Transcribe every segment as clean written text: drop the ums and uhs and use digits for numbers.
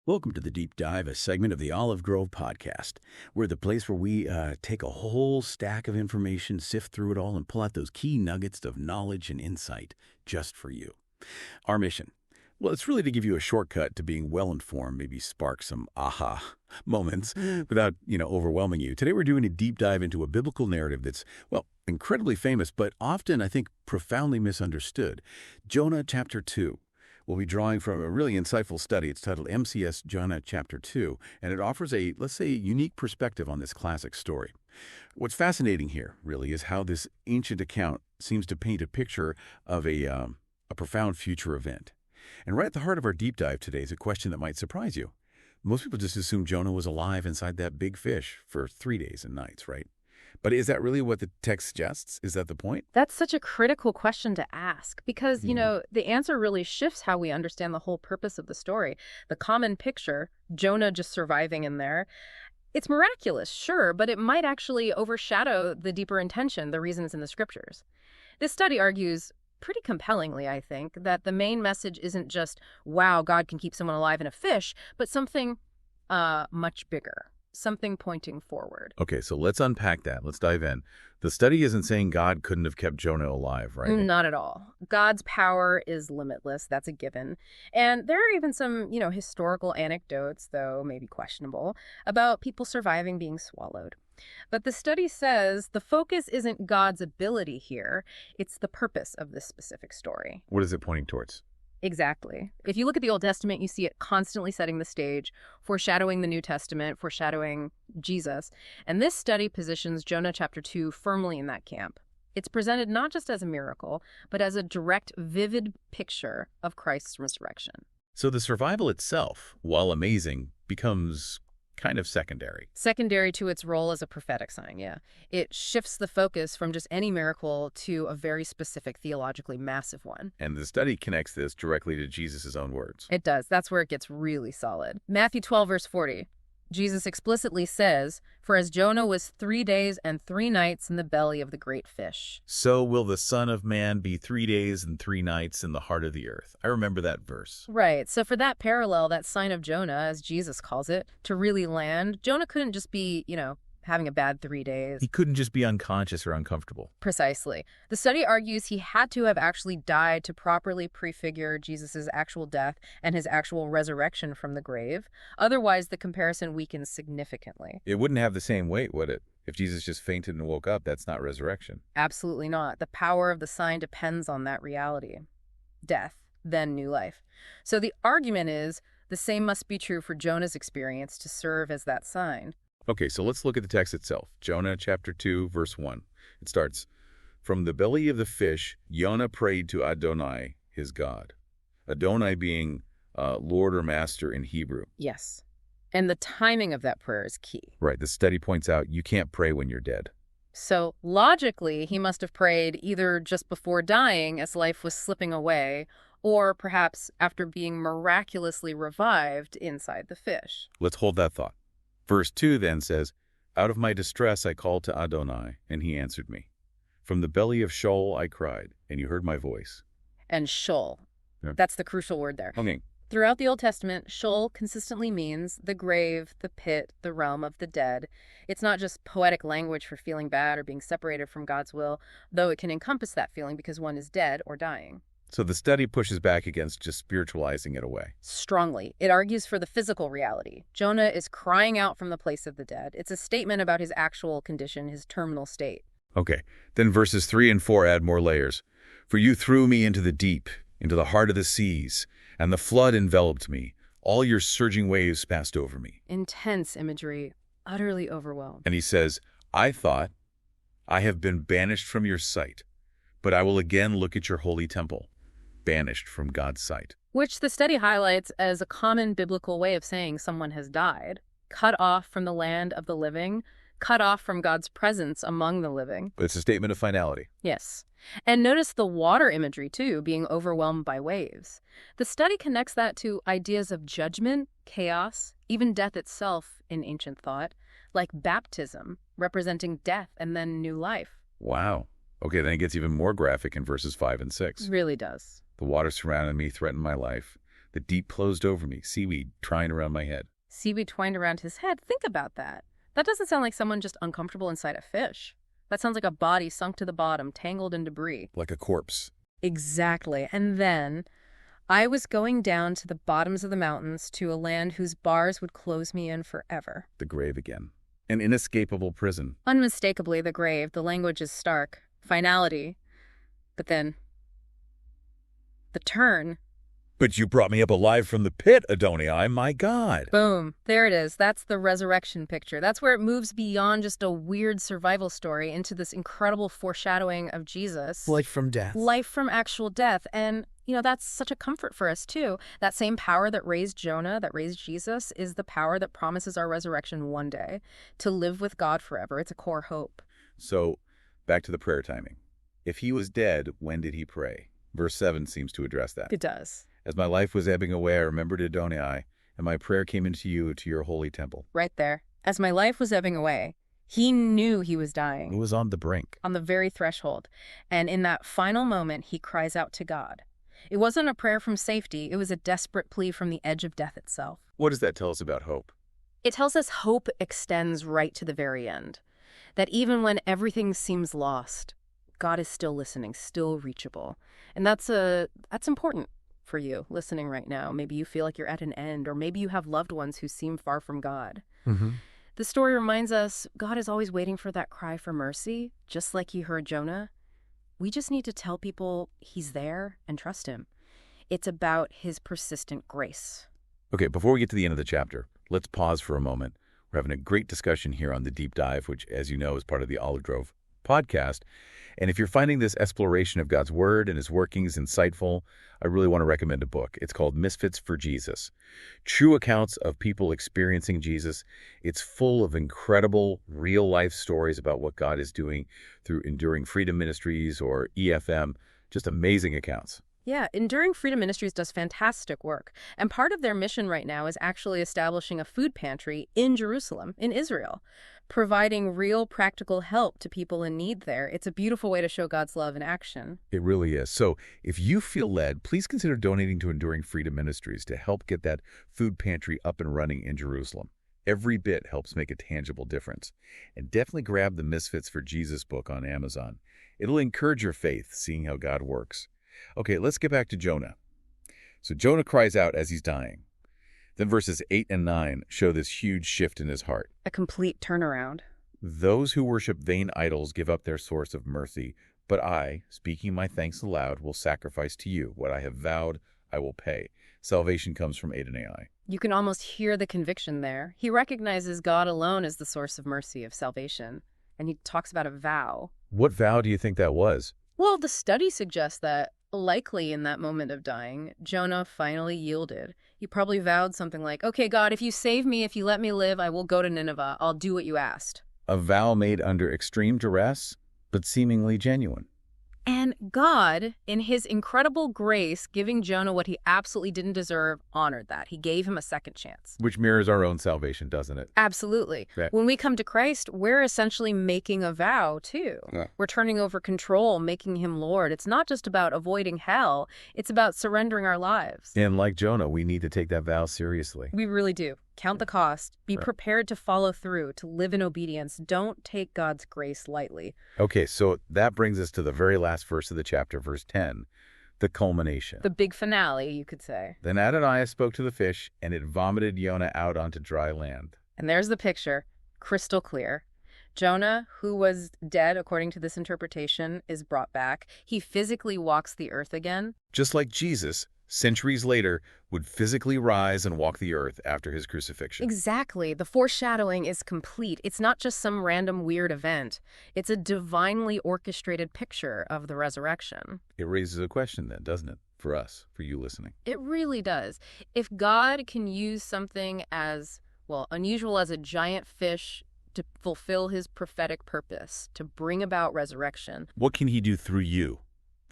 Welcome to the Deep Dive, a segment of the Olive Grove podcast. We're the place where we take a whole stack of information, sift through it all, and pull out those key nuggets of knowledge and insight just for you. Our mission? Well, it's really to give you a shortcut to being well-informed, maybe spark some aha moments without, overwhelming you. Today we're doing a deep dive into a biblical narrative that's, well, incredibly famous, but often, I think, profoundly misunderstood. Jonah chapter 2. We'll be drawing from a really insightful study. It's titled MCS Jonah Chapter 2, and it offers a, let's say, unique perspective on this classic story. What's fascinating here, really, is how this ancient account seems to paint a picture of a profound future event. And right at the heart of our deep dive today is a question that might surprise you. Most people just assume Jonah was alive inside that big fish for 3 days and nights, right? But is that really what the text suggests? Is that the point? That's such a critical question to ask because, the answer really shifts how we understand the whole purpose of the story. The common picture, Jonah just surviving in there, it's miraculous, sure, but it might actually overshadow the deeper intention, the reasons in the scriptures. This study argues pretty compellingly, I think, that the main message isn't just, wow, God can keep someone alive in a fish, but something much bigger. Something pointing forward. Okay, so let's unpack that. Let's dive in. The study isn't saying God couldn't have kept Jonah alive, right? Not at all. God's power is limitless. That's a given. And there are even some, historical anecdotes, though maybe questionable, about people surviving being swallowed. But the study says the focus isn't God's ability here. It's the purpose of this specific story. What is it pointing towards? Exactly. If you look at the Old Testament, you see it constantly setting the stage, foreshadowing the New Testament, foreshadowing Jesus. And this study positions Jonah chapter 2 firmly in that camp. It's presented not just as a miracle, but as a direct, vivid picture of Christ's resurrection. So the survival itself, while amazing, becomes kind of secondary. Secondary to its role as a prophetic sign, yeah. It shifts the focus from just any miracle to a very specific, theologically massive one. And the study connects this directly to Jesus' own words. It does. That's where it gets really solid. Matthew 12, verse 40. Jesus explicitly says, "For as Jonah was 3 days and 3 nights in the belly of the great fish, so will the Son of Man be 3 days and 3 nights in the heart of the earth." I remember that verse. Right. So for that parallel, that sign of Jonah, as Jesus calls it, to really land, Jonah couldn't just be, having a bad 3 days. He couldn't just be unconscious or uncomfortable. Precisely. The study argues he had to have actually died to properly prefigure Jesus' actual death and his actual resurrection from the grave. Otherwise, the comparison weakens significantly. It wouldn't have the same weight, would it? If Jesus just fainted and woke up, that's not resurrection. Absolutely not. The power of the sign depends on that reality. Death, then new life. So the argument is the same must be true for Jonah's experience to serve as that sign. Okay, so let's look at the text itself. Jonah chapter 2, verse 1. It starts, "From the belly of the fish, Jonah prayed to Adonai, his God." Adonai being Lord or Master in Hebrew. Yes. And the timing of that prayer is key. Right, the study points out you can't pray when you're dead. So logically, he must have prayed either just before dying as life was slipping away, or perhaps after being miraculously revived inside the fish. Let's hold that thought. Verse 2 then says, "Out of my distress I called to Adonai, and he answered me. From the belly of Sheol I cried, and you heard my voice." And Sheol. Yeah. That's the crucial word there. Okay. Throughout the Old Testament, Sheol consistently means the grave, the pit, the realm of the dead. It's not just poetic language for feeling bad or being separated from God's will, though it can encompass that feeling because one is dead or dying. So the study pushes back against just spiritualizing it away. Strongly. It argues for the physical reality. Jonah is crying out from the place of the dead. It's a statement about his actual condition, his terminal state. Okay, then verses 3 and 4 add more layers. "For you threw me into the deep, into the heart of the seas, and the flood enveloped me. All your surging waves passed over me." Intense imagery, utterly overwhelmed. And he says, "I thought, I have been banished from your sight, but I will again look at your holy temple." Banished from God's sight. Which the study highlights as a common biblical way of saying someone has died. Cut off from the land of the living, cut off from God's presence among the living. But it's a statement of finality. Yes. And notice the water imagery, too, being overwhelmed by waves. The study connects that to ideas of judgment, chaos, even death itself in ancient thought, like baptism, representing death and then new life. Wow. Okay, then it gets even more graphic in verses 5 and 6. It really does. "The water surrounded me, threatened my life. The deep closed over me, seaweed twined around my head. Seaweed twined around his head. Think about that. That doesn't sound like someone just uncomfortable inside a fish. That sounds like a body sunk to the bottom, tangled in debris. Like a corpse. Exactly. And then I was going down to the bottoms of the mountains to a land whose bars would close me in forever. The grave again. An inescapable prison. Unmistakably the grave. The language is stark. Finality. But then the turn. But you brought me up alive from the pit, Adonai, my God. Boom. There it is. That's the resurrection picture. That's where it moves beyond just a weird survival story into this incredible foreshadowing of Jesus. Life from death. Life from actual death. And, that's such a comfort for us, too. That same power that raised Jonah, that raised Jesus, is the power that promises our resurrection one day, to live with God forever. It's a core hope. So, back to the prayer timing. If he was dead, when did he pray? Verse 7 seems to address that. It does. As my life was ebbing away, I remembered Adonai, and my prayer came into you, to your holy temple. Right there. As my life was ebbing away, he knew he was dying. It was on the brink. On the very threshold. And in that final moment, he cries out to God. It wasn't a prayer from safety. It was a desperate plea from the edge of death itself. What does that tell us about hope? It tells us hope extends right to the very end. That even when everything seems lost, God is still listening, still reachable. And that's important for you listening right now. Maybe you feel like you're at an end, or maybe you have loved ones who seem far from God. Mm-hmm. The story reminds us God is always waiting for that cry for mercy, just like he heard Jonah. We just need to tell people he's there and trust him. It's about his persistent grace. Okay, before we get to the end of the chapter, let's pause for a moment. We're having a great discussion here on The Deep Dive, which, as you know, is part of the Olive Grove podcast. And if you're finding this exploration of God's Word and his workings insightful, I really want to recommend a book. It's called Misfits for Jesus. True accounts of people experiencing Jesus. It's full of incredible real-life stories about what God is doing through Enduring Freedom Ministries or EFM. Just amazing accounts. Yeah, Enduring Freedom Ministries does fantastic work. And part of their mission right now is actually establishing a food pantry in Jerusalem, in Israel, providing real practical help to people in need there. It's a beautiful way to show God's love in action. It really is. So if you feel led, please consider donating to Enduring Freedom Ministries to help get that food pantry up and running in Jerusalem. Every bit helps make a tangible difference. And definitely grab the Misfits for Jesus book on Amazon. It'll encourage your faith, seeing how God works. Okay, let's get back to Jonah. So Jonah cries out as he's dying. Then verses 8 and 9 show this huge shift in his heart. A complete turnaround. Those who worship vain idols give up their source of mercy, but I, speaking my thanks aloud, will sacrifice to you. What I have vowed, I will pay. Salvation comes from Adonai. You can almost hear the conviction there. He recognizes God alone as the source of mercy, of salvation. And he talks about a vow. What vow do you think that was? Well, the study suggests that likely in that moment of dying, Jonah finally yielded. He probably vowed something like, okay, God, if you save me, if you let me live, I will go to Nineveh. I'll do what you asked. A vow made under extreme duress, but seemingly genuine. And God, in his incredible grace, giving Jonah what he absolutely didn't deserve, honored that. He gave him a second chance. Which mirrors our own salvation, doesn't it? Absolutely. Yeah. When we come to Christ, we're essentially making a vow, too. Yeah. We're turning over control, making him Lord. It's not just about avoiding hell. It's about surrendering our lives. And like Jonah, we need to take that vow seriously. We really do. Count the cost. Be prepared to follow through, to live in obedience. Don't take God's grace lightly. Okay, so that brings us to the very last verse of the chapter, verse 10, the culmination. The big finale, you could say. Then Adonai spoke to the fish, and it vomited Jonah out onto dry land. And there's the picture, crystal clear. Jonah, who was dead according to this interpretation, is brought back. He physically walks the earth again. Just like Jesus, centuries later, would physically rise and walk the earth after his crucifixion. Exactly. The foreshadowing is complete. It's not just some random weird event. It's a divinely orchestrated picture of the resurrection. It raises a question then, doesn't it? For us, for you listening. It really does. If God can use something as, unusual as a giant fish to fulfill his prophetic purpose, to bring about resurrection. What can he do through you?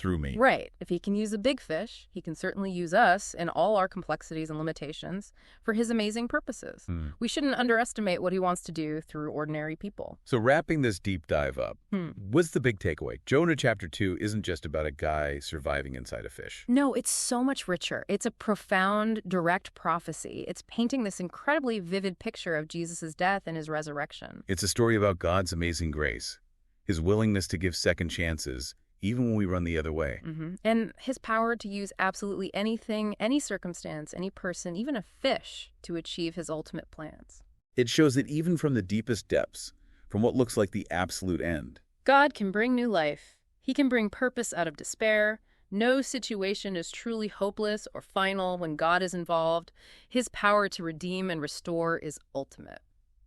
through me. Right. If he can use a big fish, he can certainly use us and all our complexities and limitations for his amazing purposes. We shouldn't underestimate what he wants to do through ordinary people. So wrapping this deep dive up, what's the big takeaway? Jonah chapter 2 isn't just about a guy surviving inside a fish. No, it's so much richer. It's a profound, direct prophecy. It's painting this incredibly vivid picture of Jesus' death and his resurrection. It's a story about God's amazing grace, his willingness to give second chances, even when we run the other way. And his power to use absolutely anything, any circumstance, any person, even a fish, to achieve his ultimate plans. It shows that even from the deepest depths, from what looks like the absolute end, God can bring new life. He can bring purpose out of despair. No situation is truly hopeless or final when God is involved. His power to redeem and restore is ultimate.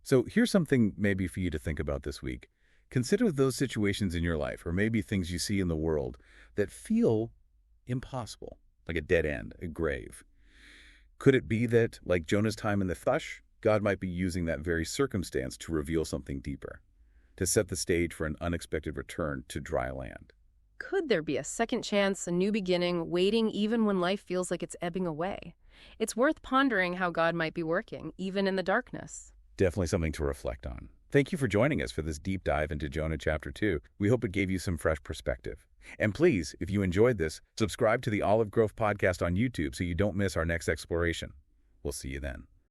So here's something maybe for you to think about this week. Consider those situations in your life, or maybe things you see in the world, that feel impossible, like a dead end, a grave. Could it be that, like Jonah's time in the fish, God might be using that very circumstance to reveal something deeper, to set the stage for an unexpected return to dry land? Could there be a second chance, a new beginning, waiting even when life feels like it's ebbing away? It's worth pondering how God might be working, even in the darkness. Definitely something to reflect on. Thank you for joining us for this deep dive into Jonah chapter 2. We hope it gave you some fresh perspective. And please, if you enjoyed this, subscribe to the Olive Grove podcast on YouTube so you don't miss our next exploration. We'll see you then.